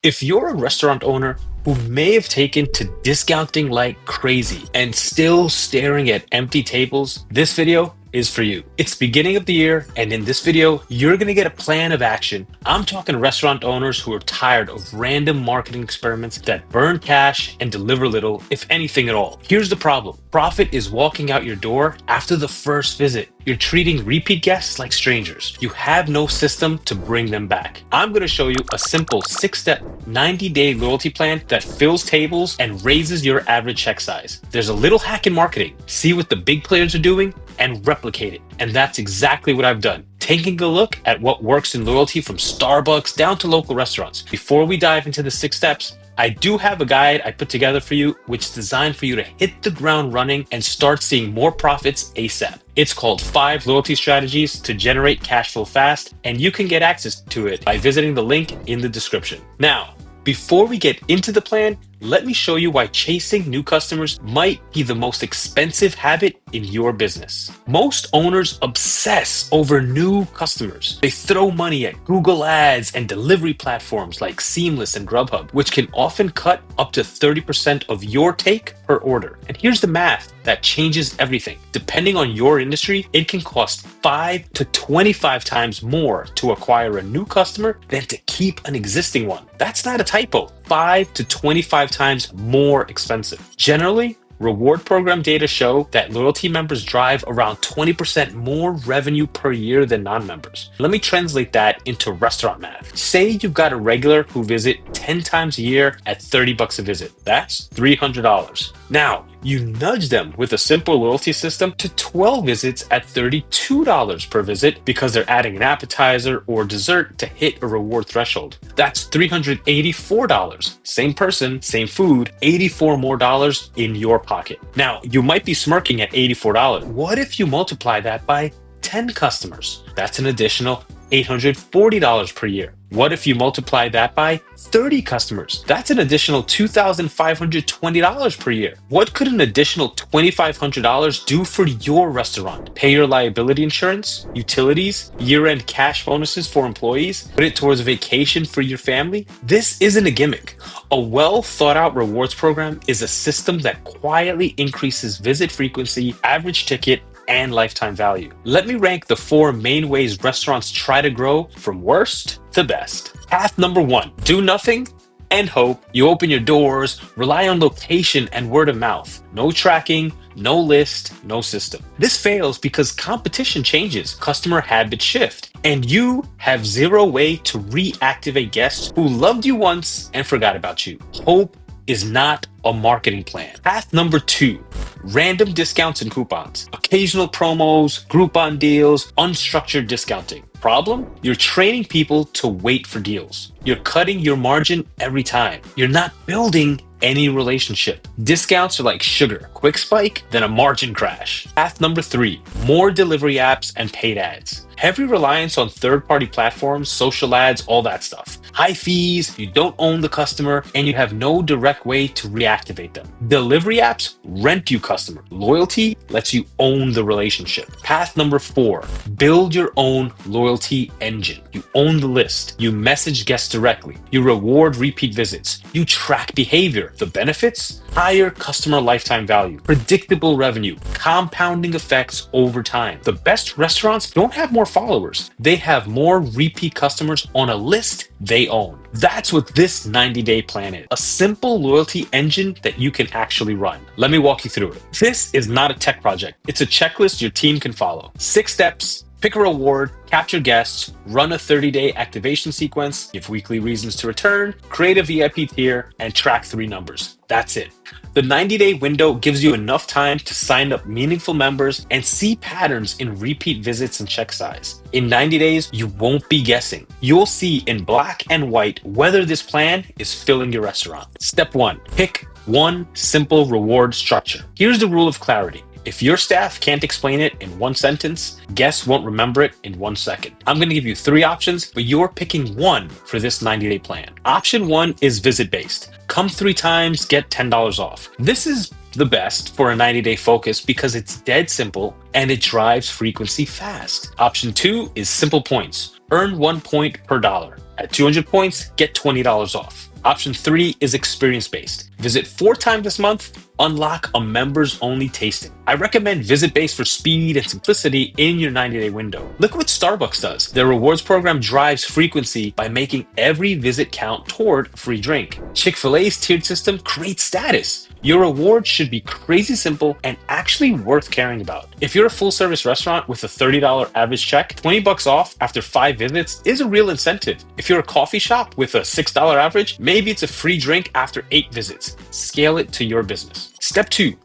If you're a restaurant owner who may have taken to discounting like crazy and still staring at empty tables, this video is for you. It's beginning of the year, and in this video, you're gonna get a plan of action. I'm talking restaurant owners who are tired of random marketing experiments that burn cash and deliver little, if anything at all. Here's the problem. Profit is walking out your door after the first visit. You're treating repeat guests like strangers. You have no system to bring them back. I'm gonna show you a simple 6-step 90-day loyalty plan that fills tables and raises your average check size. There's a little hack in marketing. See what the big players are doing and replicate it. And that's exactly what I've done. Taking a look at what works in loyalty from Starbucks down to local restaurants. Before we dive into the 6 steps, I do have a guide I put together for you, which is designed for you to hit the ground running and start seeing more profits ASAP. It's called 5 Loyalty Strategies to Generate Cash Flow Fast, and you can get access to it by visiting the link in the description. Now, before we get into the plan, let me show you why chasing new customers might be the most expensive habit in your business. Most owners obsess over new customers. They throw money at Google Ads and delivery platforms like Seamless and Grubhub, which can often cut up to 30% of your take per order. And here's the math that changes everything. Depending on your industry, it can cost 5 to 25 times more to acquire a new customer than to keep an existing one. That's not a typo. 5 to 25 times more expensive. Generally, reward program data show that loyalty members drive around 20% more revenue per year than non-members. Let me translate that into restaurant math. Say you've got a regular who visit 10 times a year at $30 a visit. That's $300. Now, you nudge them with a simple loyalty system to 12 visits at $32 per visit because they're adding an appetizer or dessert to hit a reward threshold. That's $384. Same person, same food, 84 more dollars in your pocket. Now, you might be smirking at $84. What if you multiply that by 10 customers? That's an additional $840 per year. What if you multiply that by 30 customers? That's an additional $2,520 per year. What could an additional $2,500 do for your restaurant? Pay your liability insurance, utilities, year-end cash bonuses for employees, put it towards a vacation for your family? This isn't a gimmick. A well-thought-out rewards program is a system that quietly increases visit frequency, average ticket, and lifetime value. Let me rank the 4 main ways restaurants try to grow from worst to best. Path number 1, do nothing and hope. You open your doors, rely on location and word of mouth. No tracking, no list, no system. This fails because competition changes, customer habits shift, and you have zero way to reactivate guests who loved you once and forgot about you. Hope is not a marketing plan. Path number 2, random discounts and coupons. Occasional promos, Groupon deals, unstructured discounting. Problem? You're training people to wait for deals. You're cutting your margin every time. You're not building any relationship. Discounts are like sugar. Quick spike, then a margin crash. Path number 3, more delivery apps and paid ads. Heavy reliance on third-party platforms, social ads, all that stuff. High fees, you don't own the customer, and you have no direct way to reactivate them. Delivery apps rent you customer. Loyalty lets you own the relationship. Path number 4, build your own loyalty engine. You own the list. You message guests directly. You reward repeat visits. You track behavior. The benefits? Higher customer lifetime value, predictable revenue, compounding effects over time. The best restaurants don't have more followers. They have more repeat customers on a list they own. That's what this 90-day plan is. A simple loyalty engine that you can actually run. Let me walk you through it. This is not a tech project. It's a checklist your team can follow. 6 steps. Pick a reward, capture guests, run a 30-day activation sequence, give weekly reasons to return, create a VIP tier, and track 3 numbers. That's it. The 90-day window gives you enough time to sign up meaningful members and see patterns in repeat visits and check size. In 90 days, you won't be guessing. You'll see in black and white whether this plan is filling your restaurant. Step 1, pick one simple reward structure. Here's the rule of clarity. If your staff can't explain it in 1 sentence, guests won't remember it in 1 second. I'm going to give you 3 options, but you're picking one for this 90-day plan. Option 1 is visit-based. Come 3 times, get $10 off. This is the best for a 90-day focus because it's dead simple and it drives frequency fast. Option 2 is simple points. Earn 1 point per dollar. At 200 points, get $20 off. Option 3 is experience-based. Visit 4 times this month, unlock a members-only tasting. I recommend visit-based for speed and simplicity in your 90-day window. Look what Starbucks does. Their rewards program drives frequency by making every visit count toward a free drink. Chick-fil-A's tiered system creates status. Your reward should be crazy simple and actually worth caring about. If you're a full-service restaurant with a $30 average check, $20 off after 5 visits is a real incentive. If you're a coffee shop with a $6 average, maybe it's a free drink after 8 visits. Scale it to your business. Step 2,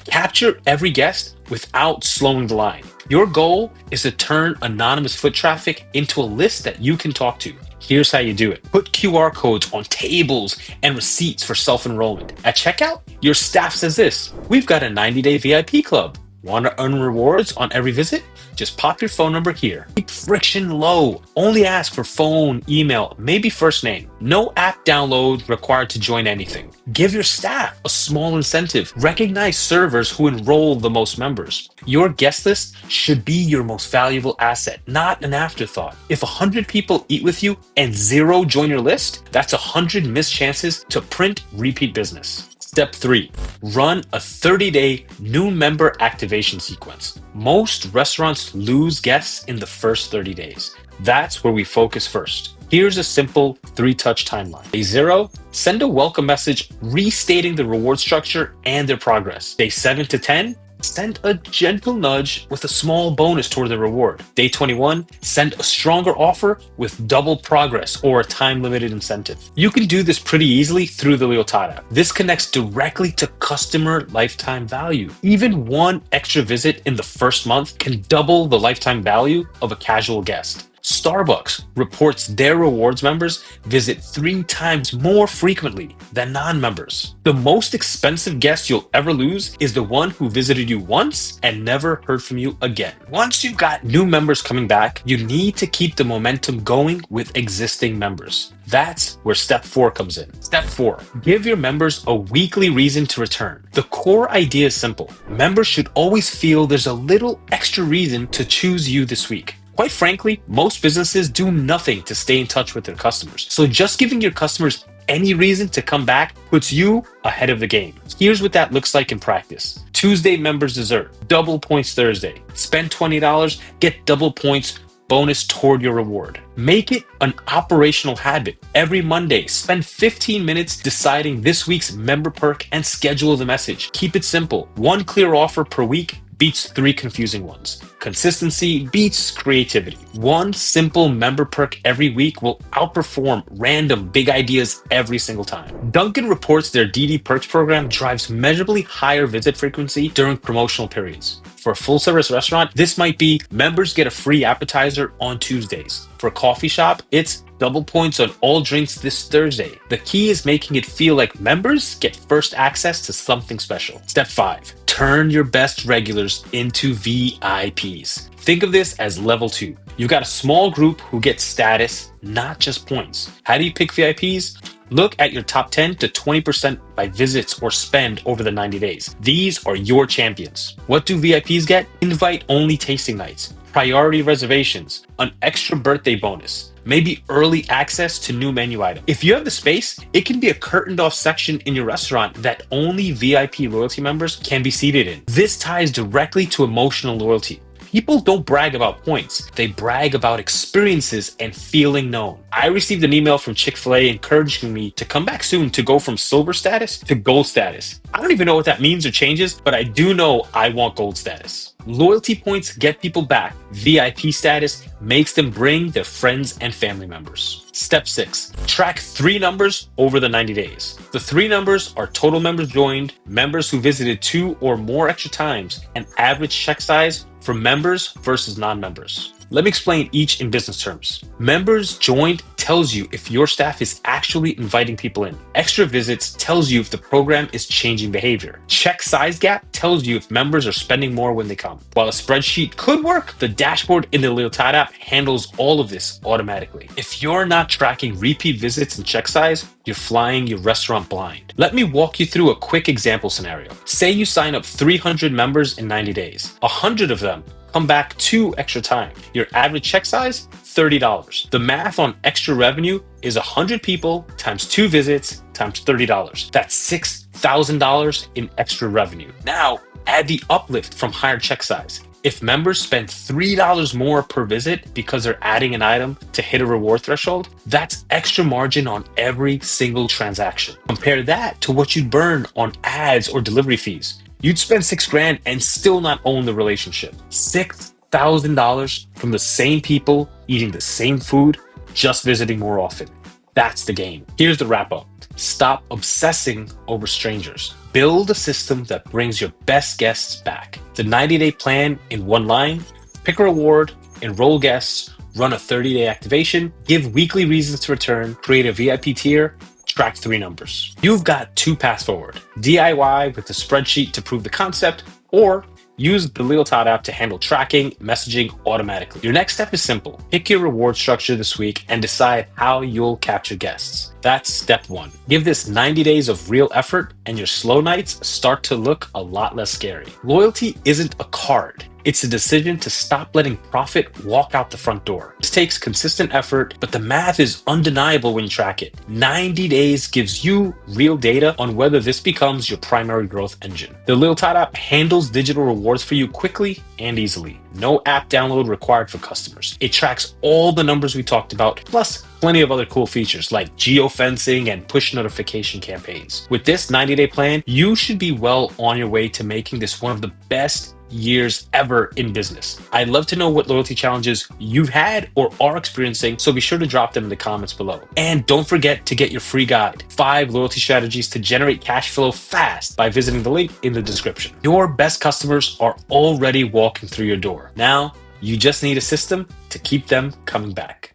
capture every guest without slowing the line. Your goal is to turn anonymous foot traffic into a list that you can talk to. Here's how you do it. Put QR codes on tables and receipts for self-enrollment. At checkout, your staff says this: we've got a 90-day VIP club. Want to earn rewards on every visit? Just pop your phone number here. Keep friction low. Only ask for phone, email, maybe first name. No app download required to join anything. Give your staff a small incentive. Recognize servers who enroll the most members. Your guest list should be your most valuable asset, not an afterthought. If 100 people eat with you and 0 join your list, that's 100 missed chances to print repeat business. Step 3, run a 30-day new member activation sequence. Most restaurants lose guests in the first 30 days. That's where we focus first. Here's a simple 3-touch timeline. Day 0, send a welcome message restating the reward structure and their progress. Day 7 to 10, send a gentle nudge with a small bonus toward the reward. Day 21, send a stronger offer with double progress or a time-limited incentive. You can do this pretty easily through the Lealtad app. This connects directly to customer lifetime value. Even one extra visit in the first month can double the lifetime value of a casual guest. Starbucks reports their rewards members visit 3 times more frequently than non-members. The most expensive guest you'll ever lose is the one who visited you once and never heard from you again. Once you've got new members coming back, you need to keep the momentum going with existing members. That's where step 4 comes in. Step 4, give your members a weekly reason to return. The core idea is simple. Members should always feel there's a little extra reason to choose you this week. Quite frankly, most businesses do nothing to stay in touch with their customers. So just giving your customers any reason to come back puts you ahead of the game. Here's what that looks like in practice. Tuesday members dessert, double points Thursday. Spend $20, get double points bonus toward your reward. Make it an operational habit. Every Monday, spend 15 minutes deciding this week's member perk and schedule the message. Keep it simple. 1 clear offer per week beats 3 confusing ones. Consistency beats creativity. 1 simple member perk every week will outperform random big ideas every single time. Dunkin' reports their DD Perks program drives measurably higher visit frequency during promotional periods. For a full-service restaurant, this might be members get a free appetizer on Tuesdays. For a coffee shop, it's double points on all drinks this Thursday. The key is making it feel like members get first access to something special. Step 5, turn your best regulars into VIPs. Think of this as level 2. You've got a small group who get status, not just points. How do you pick VIPs? Look at your top 10 to 20% by visits or spend over the 90 days. These are your champions. What do VIPs get? Invite-only tasting nights, priority reservations, an extra birthday bonus, maybe early access to new menu items. If you have the space, it can be a curtained off section in your restaurant that only VIP loyalty members can be seated in. This ties directly to emotional loyalty. People don't brag about points. They brag about experiences and feeling known. I received an email from Chick-fil-A encouraging me to come back soon to go from silver status to gold status. I don't even know what that means or changes, but I do know I want gold status. Loyalty points get people back. VIP status makes them bring their friends and family members. Step 6, track 3 numbers over the 90 days. The 3 numbers are total members joined, members who visited 2 or more extra times, and average check size for members versus non-members. Let me explain each in business terms. Members joined tells you if your staff is actually inviting people in. Extra visits tells you if the program is changing behavior. Check size gap tells you if members are spending more when they come. While a spreadsheet could work, the dashboard in the Lealtad app handles all of this automatically. If you're not tracking repeat visits and check size, you're flying your restaurant blind. Let me walk you through a quick example scenario. Say you sign up 300 members in 90 days. 100 of them come back 2 extra times. Your average check size, $30. The math on extra revenue is 100 people times 2 visits times $30. That's $6,000 in extra revenue. Now, add the uplift from higher check size. If members spend $3 more per visit because they're adding an item to hit a reward threshold, that's extra margin on every single transaction. Compare that to what you'd burn on ads or delivery fees. You'd spend $6,000 and still not own the relationship. $6,000 from the same people eating the same food, just visiting more often. That's the game. Here's the wrap up. Stop obsessing over strangers. Build a system that brings your best guests back. The 90-day plan in one line: pick a reward, enroll guests, run a 30-day activation, give weekly reasons to return, create a VIP tier, track 3 numbers. You've got 2 paths forward: DIY with a spreadsheet to prove the concept, or use the Lealtad app to handle tracking, messaging automatically. Your next step is simple. Pick your reward structure this week and decide how you'll capture guests. That's step 1. Give this 90 days of real effort and your slow nights start to look a lot less scary. Loyalty isn't a card. It's a decision to stop letting profit walk out the front door. This takes consistent effort, but the math is undeniable when you track it. 90 days gives you real data on whether this becomes your primary growth engine. The Lealtad app handles digital rewards for you quickly and easily. No app download required for customers. It tracks all the numbers we talked about, plus plenty of other cool features like geofencing and push notification campaigns. With this 90-day plan, you should be well on your way to making this one of the best years ever in business. I'd love to know what loyalty challenges you've had or are experiencing, so be sure to drop them in the comments below. And don't forget to get your free guide, 5 loyalty strategies to generate cash flow fast, by visiting the link in the description. Your best customers are already walking through your door. Now, you just need a system to keep them coming back.